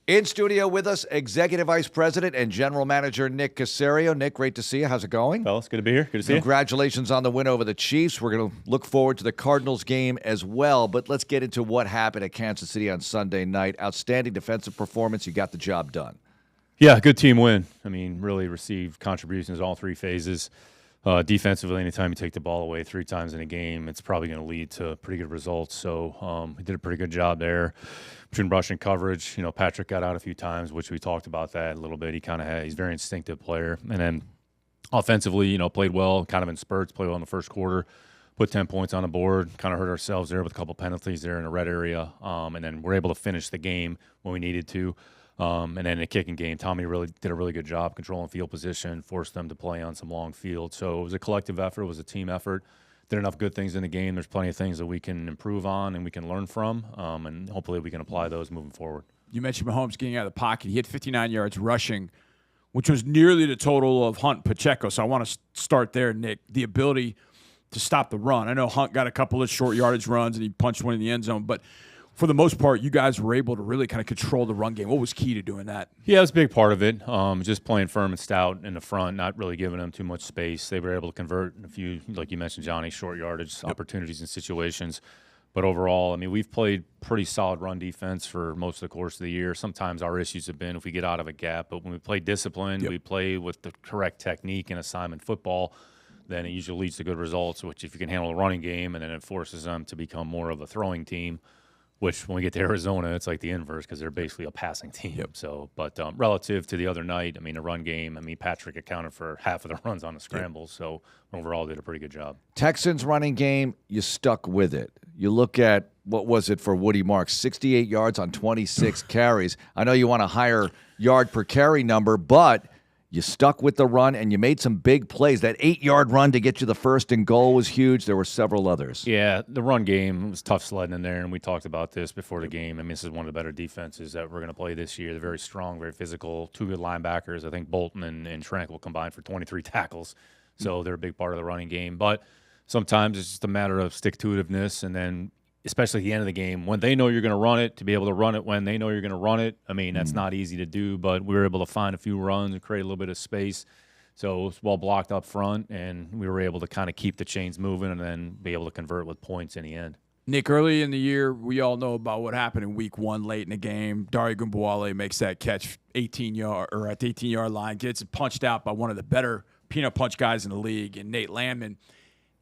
In studio with us, Executive Vice President and General Manager Nick Caserio. Nick, great to see you. How's it going? Fellas, good to be here. Good to see you. Congratulations on the win over the Chiefs. We're going to look forward to the Cardinals game as well, but let's get into what happened at Kansas City on Sunday night. Outstanding defensive performance. You got the job done. Yeah, good team win. I mean, really received contributions all three phases. Defensively, anytime you take the ball away 3 times in a game, it's probably going to lead to pretty good results. So he did a pretty good job there between rushing coverage. You know, Patrick got out a few times, which we talked about that a little bit. He's a very instinctive player. And then offensively, you know, played well, kind of in spurts, played well in the first quarter, put 10 points on the board, kind of hurt ourselves there with a couple penalties there in the red area. And then we're able to finish the game when we needed to. And then in the kicking game, Tommy really did a really good job controlling field position, forced them to play on some long field. So it was a collective effort. It was a team effort. Did enough good things in the game. There's plenty of things that we can improve on and we can learn from, and hopefully we can apply those moving forward. You mentioned Mahomes getting out of the pocket. He had 59 yards rushing, which was nearly the total of Hunt and Pacheco. So I want to start there, Nick. The ability to stop the run. I know Hunt got a couple of short yardage runs and he punched one in the end zone, but for the most part, you guys were able to really kind of control the run game. What was key to doing that? Yeah, it was a big part of it. Just playing firm and stout in the front, not really giving them too much space. They were able to convert a few, like you mentioned, Johnny, short yardage opportunities and situations. But overall, I mean, we've played pretty solid run defense for most of the course of the year. Sometimes our issues have been if we get out of a gap. But when we play disciplined, we play with the correct technique and assignment football, then it usually leads to good results, which if you can handle the running game, and then it forces them to become more of a throwing team, which when we get to Arizona, it's like the inverse because they're basically a passing team. So, but relative to the other night, I mean, the run game, I mean, Patrick accounted for half of the runs on the scrambles. So overall, did a pretty good job. Texans running game, you stuck with it. You look at, what was it for Woody Marks, 68 yards on 26 carries. I know you want a higher yard per carry number, but you stuck with the run, and you made some big plays. That 8-yard run to get you the first and goal was huge. There were several others. Yeah, the run game was tough sledding in there, and we talked about this before the game. I mean, this is one of the better defenses that we're going to play this year. They're very strong, very physical, 2 good linebackers. I think Bolton and Tranquil combined for 23 tackles, so they're a big part of the running game. But sometimes it's just a matter of stick-to-itiveness, and then especially at the end of the game, when they know you're going to run it, to be able to run it when they know you're going to run it. I mean, that's not easy to do, but we were able to find a few runs and create a little bit of space. So it was well blocked up front, and we were able to kind of keep the chains moving and then be able to convert with points in the end. Nick, early in the year, we all know about what happened in week 1 late in the game. Dare Ogunbowale makes that catch at the 18-yard line, gets punched out by one of the better peanut punch guys in the league, and Nate Landman.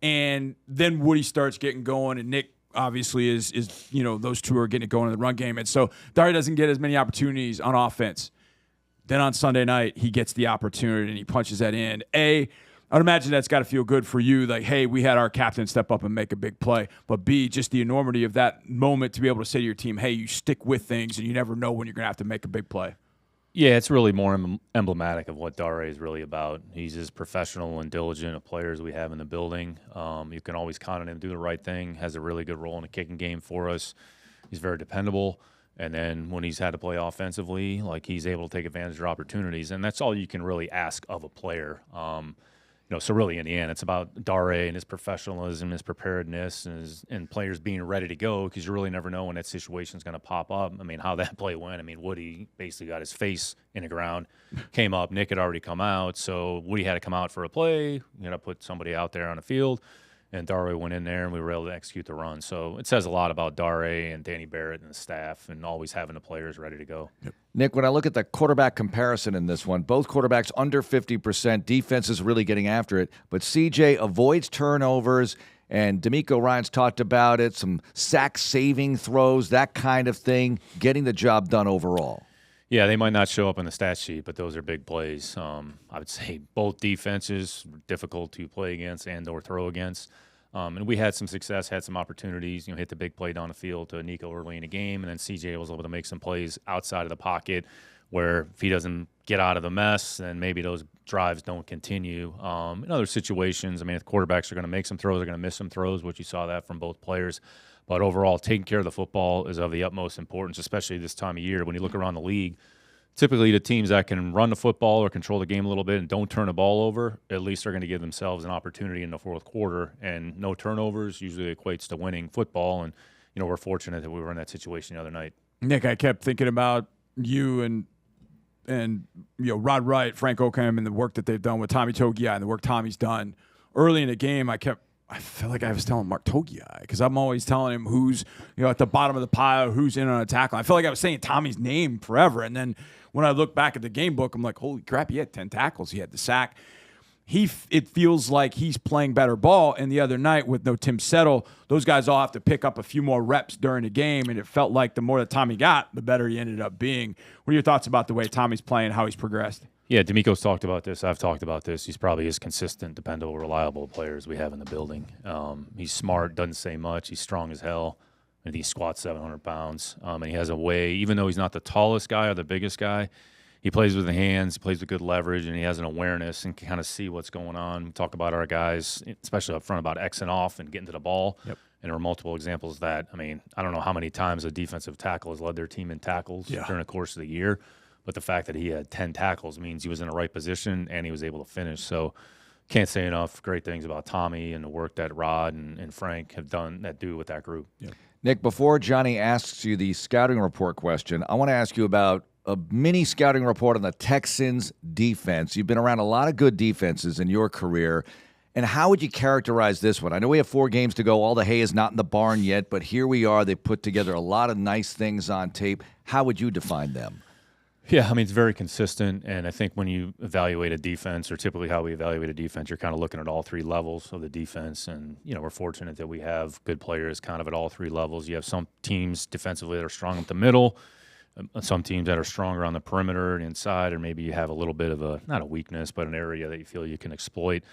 And then Woody starts getting going, and Nick obviously is you know, those two are getting it going in the run game. And so Dare doesn't get as many opportunities on offense. Then on Sunday night, he gets the opportunity and he punches that in. I'd imagine that's got to feel good for you. Like, hey, we had our captain step up and make a big play. But B, just the enormity of that moment to be able to say to your team, hey, you stick with things and you never know when you're going to have to make a big play. Yeah, it's really more emblematic of what Dare is really about. He's as professional and diligent a player as we have in the building. You can always count on him to do the right thing, has a really good role in the kicking game for us. He's very dependable. And then when he's had to play offensively, like he's able to take advantage of opportunities. And that's all you can really ask of a player. You know, so really in the end, it's about Dare and his professionalism, his preparedness, and players being ready to go because you really never know when that situation's going to pop up. I mean, how that play went. I mean, Woody basically got his face in the ground, came up. Nick had already come out, so Woody had to come out for a play. You know, put somebody out there on the field, and Dare went in there, and we were able to execute the run. So it says a lot about Dare and Danny Barrett and the staff, and always having the players ready to go. Yep. Nick, when I look at the quarterback comparison in this one, both quarterbacks under 50%. Defense is really getting after it. But CJ avoids turnovers, and DeMeco Ryans talked about it, some sack-saving throws, that kind of thing, getting the job done overall. Yeah, they might not show up on the stat sheet, but those are big plays. I would say both defenses were difficult to play against and or throw against. And we had some success, had some opportunities, you know, hit the big play down the field to Nico early in the game, and then CJ was able to make some plays outside of the pocket where if he doesn't get out of the mess, then maybe those drives don't continue. In other situations, I mean, if quarterbacks are going to make some throws, they're going to miss some throws, which you saw that from both players. But overall, taking care of the football is of the utmost importance, especially this time of year. When you look around the league, typically the teams that can run the football or control the game a little bit and don't turn the ball over, at least are going to give themselves an opportunity in the fourth quarter. And no turnovers usually equates to winning football. And, you know, we're fortunate that we were in that situation the other night. Nick, I kept thinking about you and Rod Wright, Frank Oakham, and the work that they've done with Tommy Togiai and the work Tommy's done early in the game, I felt like I was telling Mark Togiai because I'm always telling him who's at the bottom of the pile, who's in on a tackle. I felt like I was saying Tommy's name forever, and then when I look back at the game book, I'm like, holy crap, he had 10 tackles, he had the sack. It feels like he's playing better ball. And the other night with no Tim Settle, those guys all have to pick up a few more reps during the game, and it felt like the more that Tommy got, the better he ended up being. What are your thoughts about the way Tommy's playing, how he's progressed? Yeah, DeMeco's talked about this. I've talked about this. He's probably as consistent, dependable, reliable players we have in the building. He's smart, doesn't say much. He's strong as hell, and he squats 700 pounds. And he has a way, even though he's not the tallest guy or the biggest guy, he plays with the hands, he plays with good leverage, and he has an awareness and can kind of see what's going on. We talk about our guys, especially up front, about Xing off and getting to the ball. Yep. And there are multiple examples of that. I mean, I don't know how many times a defensive tackle has led their team in tackles during the course of the year, but the fact that he had 10 tackles means he was in the right position and he was able to finish. So can't say enough great things about Tommy and the work that Rod and Frank have done with that group. Yep. Nick, before Johnny asks you the scouting report question, I want to ask you about a mini scouting report on the Texans defense. You've been around a lot of good defenses in your career. And how would you characterize this one? I know we have 4 games to go. All the hay is not in the barn yet, but here we are. They put together a lot of nice things on tape. How would you define them? Yeah, I mean, it's very consistent. And I think when you evaluate a defense, or typically how we evaluate a defense, you're kind of looking at all 3 levels of the defense. And, we're fortunate that we have good players kind of at all 3 levels. You have some teams defensively that are strong at the middle, some teams that are stronger on the perimeter and inside, or maybe you have a little bit of not a weakness, but an area that you feel you can exploit.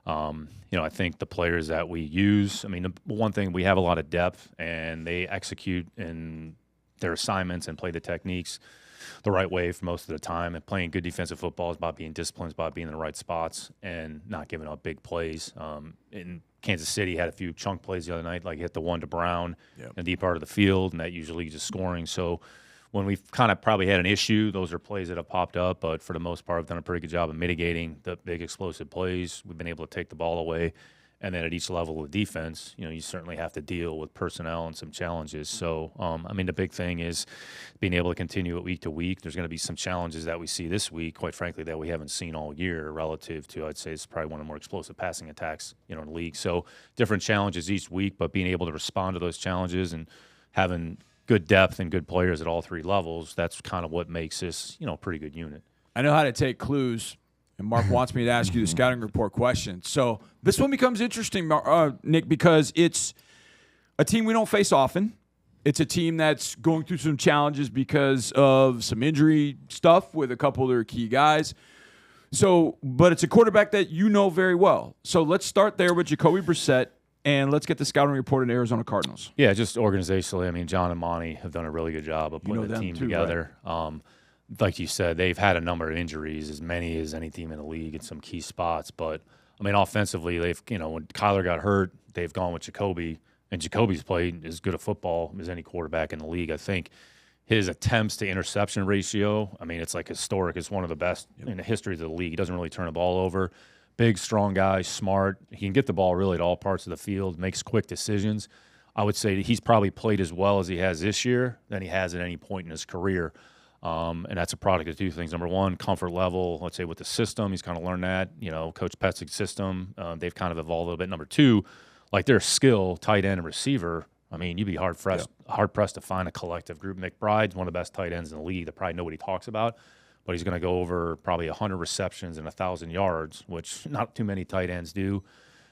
I think the players that we use, I mean, the one thing, we have a lot of depth, and they execute in their assignments and play the techniques the right way for most of the time. And playing good defensive football is about being disciplined, it's about being in the right spots and not giving up big plays. In Kansas City, had a few chunk plays the other night, like hit the one to Brown in the deep part of the field, and that usually leads to scoring. So when we've kind of probably had an issue, those are plays that have popped up, but for the most part, we've done a pretty good job of mitigating the big explosive plays. We've been able to take the ball away. And then at each level of defense, you certainly have to deal with personnel and some challenges. So, the big thing is being able to continue it week to week. There's going to be some challenges that we see this week, quite frankly, that we haven't seen all year relative to, I'd say, it's probably one of the more explosive passing attacks, in the league. So different challenges each week, but being able to respond to those challenges and having good depth and good players at all 3 levels, that's kind of what makes this, a pretty good unit. I know how to take clues, and Mark wants me to ask you the scouting report question. So this one becomes interesting, Nick, because it's a team we don't face often. It's a team that's going through some challenges because of some injury stuff with a couple of their key guys. So, but it's a quarterback that you know very well. So let's start there with Jacoby Brissett. And let's get the scouting report in Arizona Cardinals. Yeah, just organizationally, I mean, John and Monty have done a really good job of putting the team together. Right? Like you said, they've had a number of injuries, as many as any team in the league in some key spots. But, offensively, they've, when Kyler got hurt, they've gone with Jacoby. And Jacoby's played as good a football as any quarterback in the league. I think his attempts to interception ratio, it's like historic. It's one of the best in the history of the league. He doesn't really turn the ball over. Big, strong guy, smart. He can get the ball really at all parts of the field, makes quick decisions. I would say he's probably played as well as he has this year than he has at any point in his career. And that's a product of 2 things. Number one, comfort level, let's say with the system. He's kind of learned that, Coach Petzig's system. They've kind of evolved a little bit. Number 2, like their skill, tight end and receiver. You'd be hard-pressed to find a collective group. McBride's one of the best tight ends in the league that probably nobody talks about. But he's going to go over probably 100 receptions and 1,000 yards, which not too many tight ends do.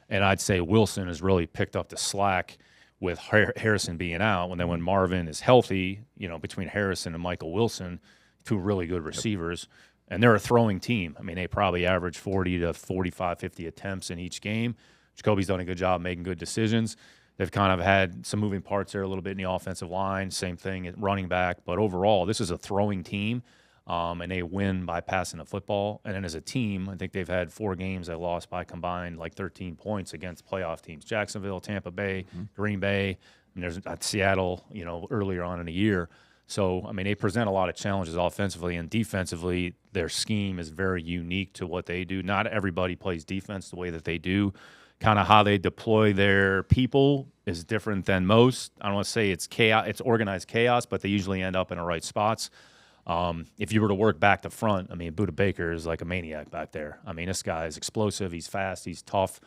And I'd say Wilson has really picked up the slack with Harrison being out. And then when Marvin is healthy, between Harrison and Michael Wilson, 2 really good receivers. And they're a throwing team. They probably average 40 to 45, 50 attempts in each game. Jacoby's done a good job making good decisions. They've kind of had some moving parts there a little bit in the offensive line. Same thing at running back. But overall, this is a throwing team. And they win by passing the football. And then as a team, I think they've had 4 games that lost by combined 13 points against playoff teams. Jacksonville, Tampa Bay, Green Bay, and there's Seattle, earlier on in the year. So, they present a lot of challenges offensively and defensively. Their scheme is very unique to what they do. Not everybody plays defense the way that they do. Kind of how they deploy their people is different than most. I don't want to say it's chaos, it's organized chaos, but they usually end up in the right spots. If you were to work back to front, I mean, Budda Baker is like a maniac back there. I mean, this guy is explosive. He's fast. He's tough.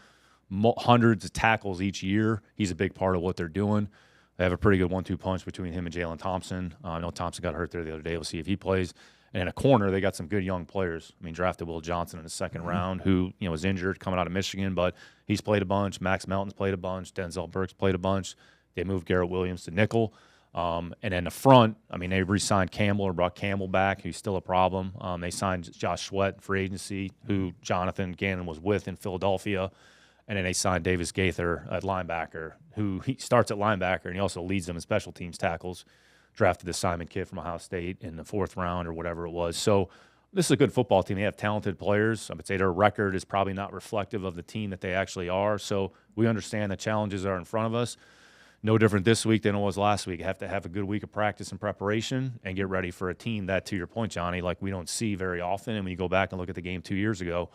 Hundreds of tackles each year. He's a big part of what they're doing. They have a pretty good 1-2 punch between him and Jalen Thompson. I know Thompson got hurt there the other day. We'll see if he plays. And in a corner, they got some good young players. I mean, drafted Will Johnson in the second round, who was injured coming out of Michigan, but he's played a bunch. Max Melton's played a bunch. Denzel Burke's played a bunch. They moved Garrett Williams to nickel. And then the front, I mean, they re-signed Campbell or brought Campbell back, who's still a problem. They signed Josh Sweat, free agency, who Jonathan Gannon was with in Philadelphia. And then they signed Davis Gaither at linebacker, who he starts at linebacker, and he also leads them in special teams tackles. Drafted the Simon kid from Ohio State in the 4th round or whatever it was. So this is a good football team. They have talented players. I would say their record is probably not reflective of the team that they actually are. So we understand the challenges are in front of us. No different this week than it was last week. You have to have a good week of practice and preparation and get ready for a team that, to your point, Johnny, like we don't see very often. And when you go back and look at the game 2 years ago,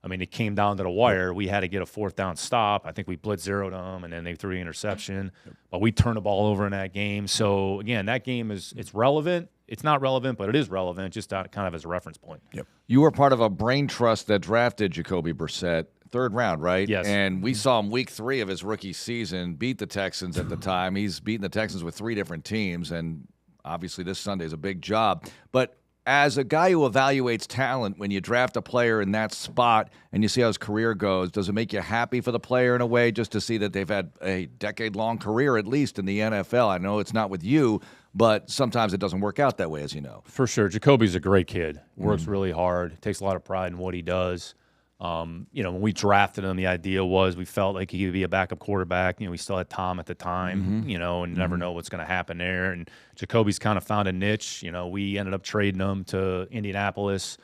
I mean, it came down to the wire. We had to get a 4th down stop. I think we blitz zeroed them, and then they threw the interception. But we turned the ball over in that game. So, again, that game it's relevant. It's not relevant, but it is relevant, just kind of as a reference point. Yep. You were part of a brain trust that drafted Jacoby Brissett, 3rd round, right? Yes. And we saw him week 3 of his rookie season beat the Texans at the time. He's beaten the Texans with 3 different teams, and obviously this Sunday is a big job. But as a guy who evaluates talent, when you draft a player in that spot and you see how his career goes, does it make you happy for the player in a way just to see that they've had a decade-long career at least in the NFL? I know it's not with you, but sometimes it doesn't work out that way, as you know. For sure. Jacoby's a great kid. Works really hard. Takes a lot of pride in what he does. When we drafted him, the idea was we felt like he could be a backup quarterback. We still had Tom at the time, and never know what's going to happen there. And Jacoby's kind of found a niche. We ended up trading him to Indianapolis,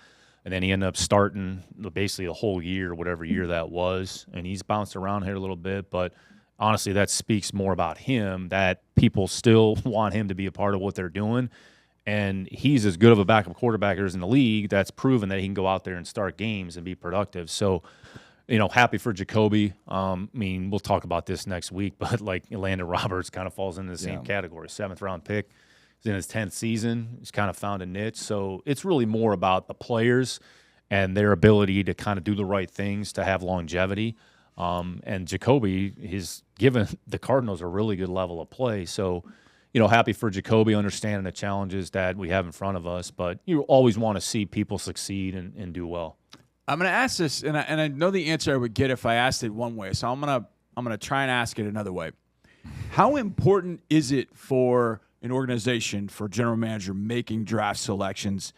and then he ended up starting basically the whole year, whatever year that was. And he's bounced around here a little bit, but honestly, that speaks more about him, that people still want him to be a part of what they're doing. And he's as good of a backup quarterback as in the league that's proven that he can go out there and start games and be productive. So, happy for Jacoby. We'll talk about this next week, but like Landon Roberts kind of falls into the same category. 7th round pick. He's in his 10th season. He's kind of found a niche. So it's really more about the players and their ability to kind of do the right things to have longevity. And Jacoby has given the Cardinals a really good level of play. So, happy for Jacoby, understanding the challenges that we have in front of us. But you always want to see people succeed and do well. I'm going to ask this, and I know the answer I would get if I asked it one way. So I'm gonna try and ask it another way. How important is it for an organization, for a general manager making draft selections,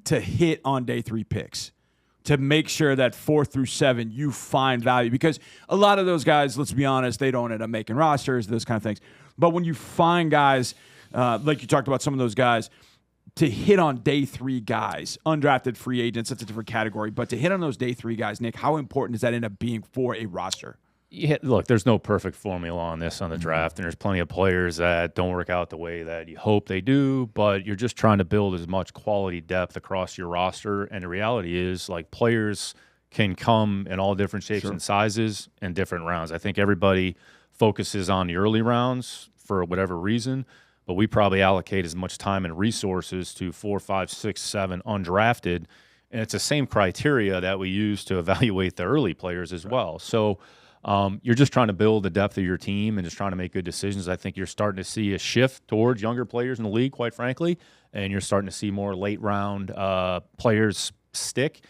to hit on day 3 picks? To make sure that 4 through 7 you find value? Because a lot of those guys, let's be honest, they don't end up making rosters, those kind of things. But when you find guys, like you talked about some of those guys, to hit on day 3 guys, undrafted free agents, that's a different category, but to hit on those day 3 guys, Nick, how important does that end up being for a roster? Yeah, look, there's no perfect formula on this on the draft, and there's plenty of players that don't work out the way that you hope they do, but you're just trying to build as much quality depth across your roster, and the reality is, like, players can come in all different shapes and sizes and different rounds. I think everybody focuses on the early rounds for whatever reason, but we probably allocate as much time and resources to 4, 5, 6, 7 undrafted, and it's the same criteria that we use to evaluate the early players as well. So you're just trying to build the depth of your team and just trying to make good decisions. I think you're starting to see a shift towards younger players in the league, quite frankly, and you're starting to see more late-round players stick.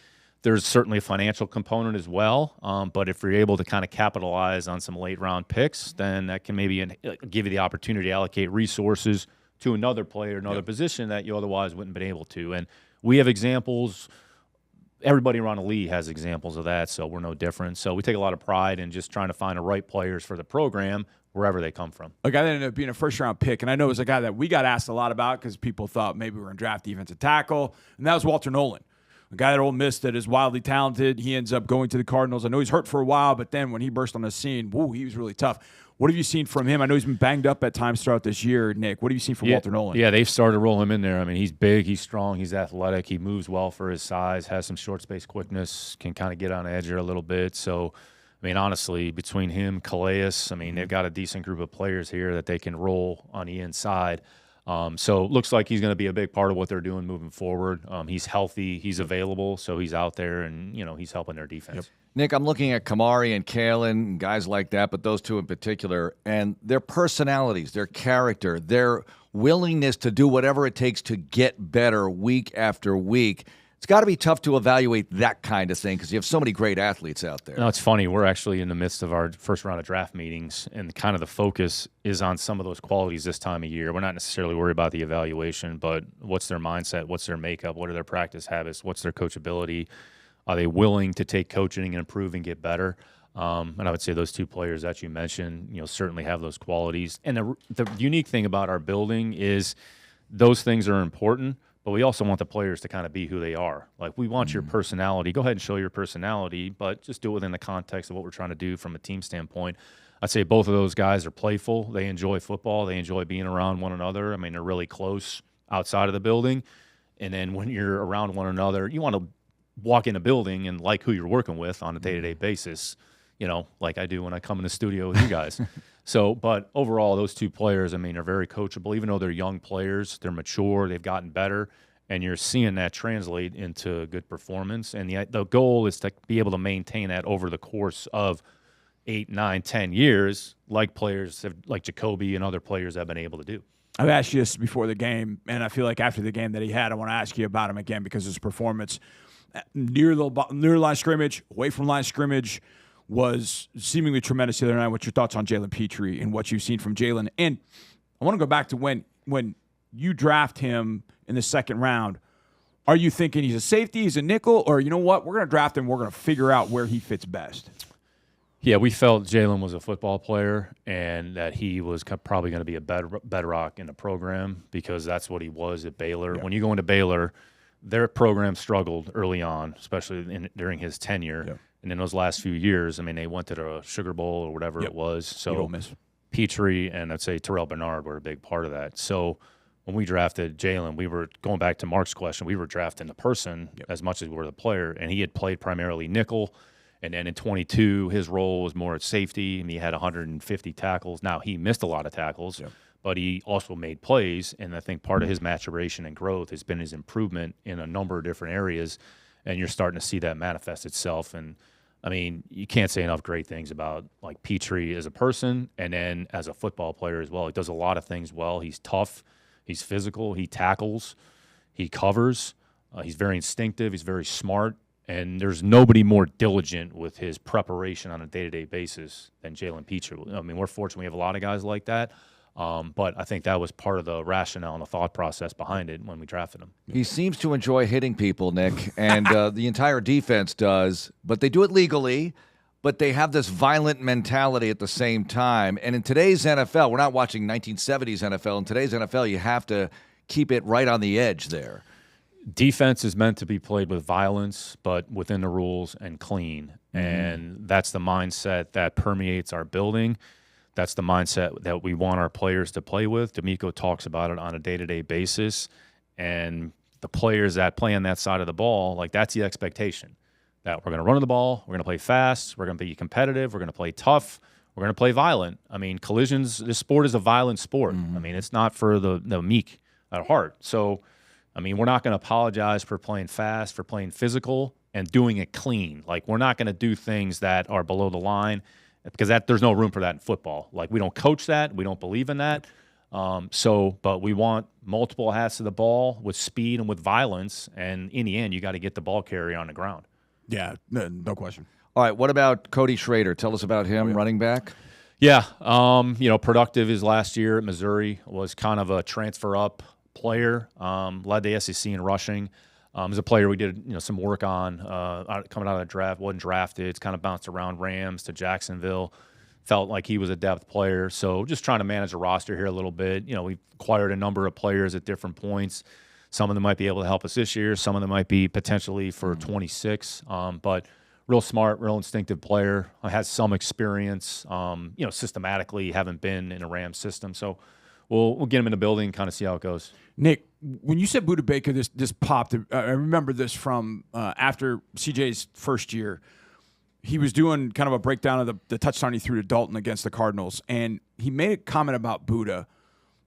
There's certainly a financial component as well, but if you're able to kind of capitalize on some late-round picks, then that can maybe give you the opportunity to allocate resources to another player, another position that you otherwise wouldn't have been able to. And we have examples. Everybody around the league has examples of that, so we're no different. So we take a lot of pride in just trying to find the right players for the program wherever they come from. A guy that ended up being a first-round pick, and I know it was a guy that we got asked a lot about because people thought maybe we were going to draft defensive tackle, and that was Walter Nolan. A guy at Ole Miss that is wildly talented. He ends up going to the Cardinals. I know he's hurt for a while, but then when he burst on the scene, he was really tough. What have you seen from him? I know he's been banged up at times throughout this year, Nick. What have you seen from Walter Nolan? Yeah, they've started to roll him in there. I mean, he's big, he's strong, he's athletic, he moves well for his size, has some short space quickness, can kind of get on edge here a little bit. So, I mean, honestly, between him, Calais, I mean, they've got a decent group of players here that they can roll on the inside. So it looks like he's going to be a big part of what they're doing moving forward. He's healthy, he's available, so he's out there, and he's helping their defense. Yep. Nick, I'm looking at Kamari and Kalen and guys like that, but those two in particular, and their personalities, their character, their willingness to do whatever it takes to get better week after week. It's got to be tough to evaluate that kind of thing because you have so many great athletes out there. No, it's funny. We're actually in the midst of our first round of draft meetings, and kind of the focus is on some of those qualities this time of year. We're not necessarily worried about the evaluation, but what's their mindset? What's their makeup? What are their practice habits? What's their coachability? Are they willing to take coaching and improve and get better? And I would say those two players that you mentioned, certainly have those qualities. And the unique thing about our building is those things are important, but we also want the players to kind of be who they are. Like, we want your personality. Go ahead and show your personality, but just do it within the context of what we're trying to do from a team standpoint. I'd say both of those guys are playful. They enjoy football. They enjoy being around one another. I mean, they're really close outside of the building. And then when you're around one another, you want to walk in a building and like who you're working with on a day-to-day basis, like I do when I come in the studio with you guys. But overall, those two players, I mean, are very coachable. Even though they're young players, they're mature, they've gotten better, and you're seeing that translate into good performance. And the goal is to be able to maintain that over the course of 8, 9, 10 years, like Jacoby and other players have been able to do. I've asked you this before the game, and I feel like after the game that he had, I want to ask you about him again because his performance near line of scrimmage, away from line of scrimmage, was seemingly tremendous the other night. What's your thoughts on Jalen Petrie and what you've seen from Jalen? And I want to go back to when you draft him in the second round. Are you thinking he's a safety, he's a nickel, or you know what? We're going to draft him. We're going to figure out where he fits best. Yeah, we felt Jalen was a football player and that he was probably going to be a bedrock in the program because that's what he was at Baylor. Yeah. When you go into Baylor, their program struggled early on, especially during his tenure. Yeah. And in those last few years, I mean, they went to the Sugar Bowl or whatever it was. So Petrie and I'd say Terrell Bernard were a big part of that. So when we drafted Jalen, we were going back to Mark's question. We were drafting the person as much as we were the player, and he had played primarily nickel. And then in 22, his role was more at safety, and he had 150 tackles. Now, he missed a lot of tackles, but he also made plays. And I think part of his maturation and growth has been his improvement in a number of different areas, and you're starting to see that manifest itself. And I mean, you can't say enough great things about like Petrie as a person and then as a football player as well. He does a lot of things well. He's tough. He's physical. He tackles. He covers. He's very instinctive. He's very smart. And there's nobody more diligent with his preparation on a day-to-day basis than Jalen Petrie. I mean, we're fortunate we have a lot of guys like that. But I think that was part of the rationale and the thought process behind it when we drafted him. He seems to enjoy hitting people, Nick, and the entire defense does. But they do it legally, but they have this violent mentality at the same time. And in today's NFL, we're not watching 1970s NFL. In today's NFL, you have to keep it right on the edge there. Defense is meant to be played with violence, but within the rules and clean. And that's the mindset that permeates our building. That's the mindset that we want our players to play with. DeMeco talks about it on a day-to-day basis. And the players that play on that side of the ball, like that's the expectation. That we're going to run the ball, we're going to play fast, we're going to be competitive, we're going to play tough, we're going to play violent. I mean, collisions, this sport is a violent sport. I mean, it's not for the meek at heart. So, I mean, we're not going to apologize for playing fast, for playing physical, and doing it clean. Like, we're not going to do things that are below the line because there's no room for that in football. Like, we don't coach that. We don't believe in that. But we want multiple hats to the ball with speed and with violence. And in the end, you got to get the ball carrier on the ground. Yeah, no question. All right, what about Cody Schrader? Tell us about him, running back. Yeah, productive his last year at Missouri, was kind of a transfer up player, led the SEC in rushing. As a player we did some work on coming out of the draft, wasn't drafted. It's kind of bounced around Rams to Jacksonville. Felt like he was a depth player. So just trying to manage the roster here a little bit. We've acquired a number of players at different points. Some of them might be able to help us this year. Some of them might be potentially for 26. But real smart, real instinctive player. Has some experience, systematically haven't been in a Rams system. So we'll get him in the building and kind of see how it goes. Nick, when you said Budda Baker, this popped. I remember this from after CJ's first year. He was doing kind of a breakdown of the touchdown he threw to Dalton against the Cardinals, and he made a comment about Budda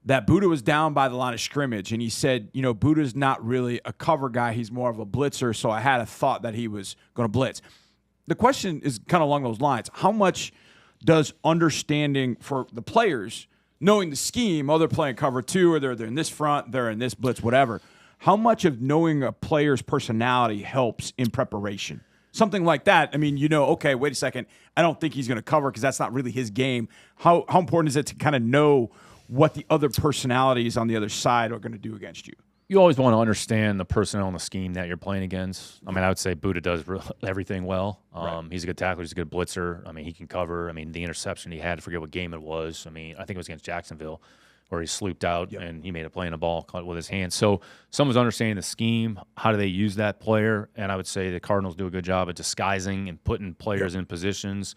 that Buddha was down by the line of scrimmage, and he said, Buddha's not really a cover guy. He's more of a blitzer, so I had a thought that he was going to blitz. The question is kind of along those lines. How much does understanding for the players, knowing the scheme, they're playing cover 2, or they're in this front, they're in this blitz, whatever, how much of knowing a player's personality helps in preparation? Something like that. I mean, okay, wait a second. I don't think he's going to cover because that's not really his game. How important is it to kind of know what the other personalities on the other side are going to do against you? You always want to understand the personnel and the scheme that you're playing against. I mean, I would say Buddha does everything well. Right. He's a good tackler. He's a good blitzer. I mean, he can cover. I mean, the interception he had, I forget what game it was. I mean, I think it was against Jacksonville where he slooped out and he made a play in a ball, caught it with his hands. So someone's understanding the scheme. How do they use that player? And I would say the Cardinals do a good job of disguising and putting players in positions.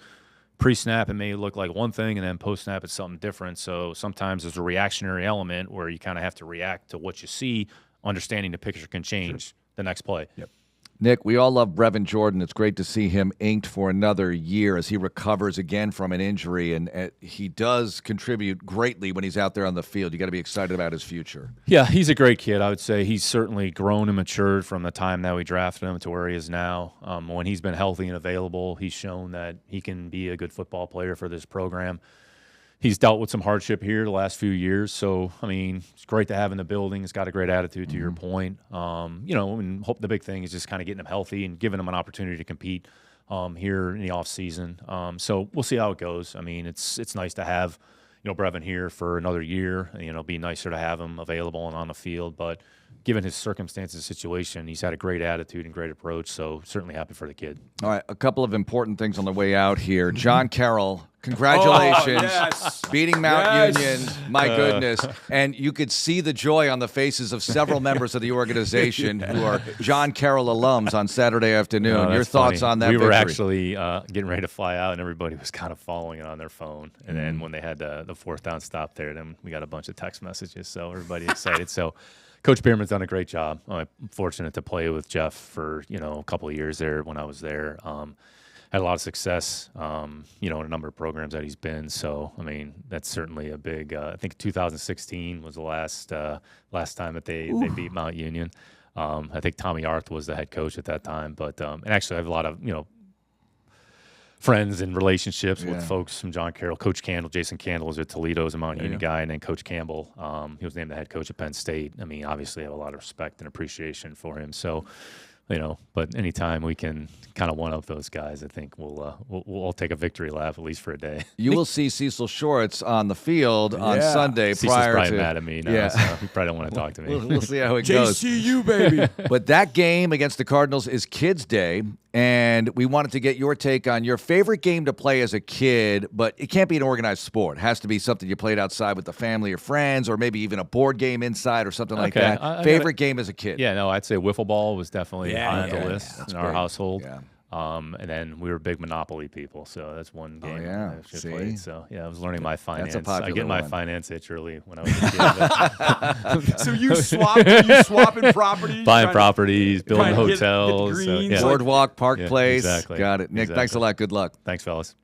Pre-snap, it may look like one thing, and then post-snap, it's something different. So sometimes there's a reactionary element where you kind of have to react to what you see, understanding the picture can change the next play. Yep. Nick, we all love Brevin Jordan. It's great to see him inked for another year as he recovers again from an injury, and he does contribute greatly when he's out there on the field. You got to be excited about his future. Yeah, he's a great kid. I would say he's certainly grown and matured from the time that we drafted him to where he is now. When he's been healthy and available, he's shown that he can be a good football player for this program. He's dealt with some hardship here the last few years, so I mean, it's great to have in the building. He's got a great attitude, to your point. And hope the big thing is just kind of getting him healthy and giving him an opportunity to compete here in the off season. So we'll see how it goes. I mean, it's nice to have Brevin here for another year. It'd be nicer to have him available and on the field, but given his circumstances, situation, he's had a great attitude and great approach. So certainly happy for the kid. All right, a couple of important things on the way out here. John Carroll, congratulations, beating Mount Union. My goodness, and you could see the joy on the faces of several members of the organization who are John Carroll alums on Saturday afternoon. Your thoughts funny. on that? We were victory? actually getting ready to fly out, and everybody was kind of following it on their phone. And then when they had the fourth down stop there, then we got a bunch of text messages. So everybody excited. So Coach Bierman's done a great job. I'm fortunate to play with Jeff for a couple of years there when I was there. Had a lot of success, in a number of programs that he's been. So, I mean, that's certainly a big. I think 2016 was the last time that they beat Mount Union. I think Tommy Arth was the head coach at that time. But and actually, I have a lot of friends and relationships with folks from John Carroll. Coach Candle, Jason Candle, is at Toledo, is a Mount Union guy, and then Coach Campbell, he was named the head coach at Penn State. I mean, obviously, I have a lot of respect and appreciation for him. So, but anytime we can kind of one up those guys, I think we'll all take a victory lap at least for a day. You will see Cecil Shorts on the field on Sunday. Cecil's prior probably to mad at me now, so he probably don't want to talk to me. We'll see how it goes. JCU, baby. But that game against the Cardinals is Kids Day, and we wanted to get your take on your favorite game to play as a kid, but it can't be an organized sport. It has to be something you played outside with the family or friends, or maybe even a board game inside or something like that. Favorite game as a kid? Yeah, no, I'd say wiffle ball was definitely high on the list in our big. household. Yeah. And then we were big Monopoly people, so that's one game I actually played. So I was learning my finance. That's a popular I get my one. finance itch early when I was a kid. So you swapping properties, Buying properties, building trying to get the hotels, greens, yeah. Boardwalk, Park Place. Exactly. Got it. Nick, thanks a lot. Good luck. Thanks, fellas.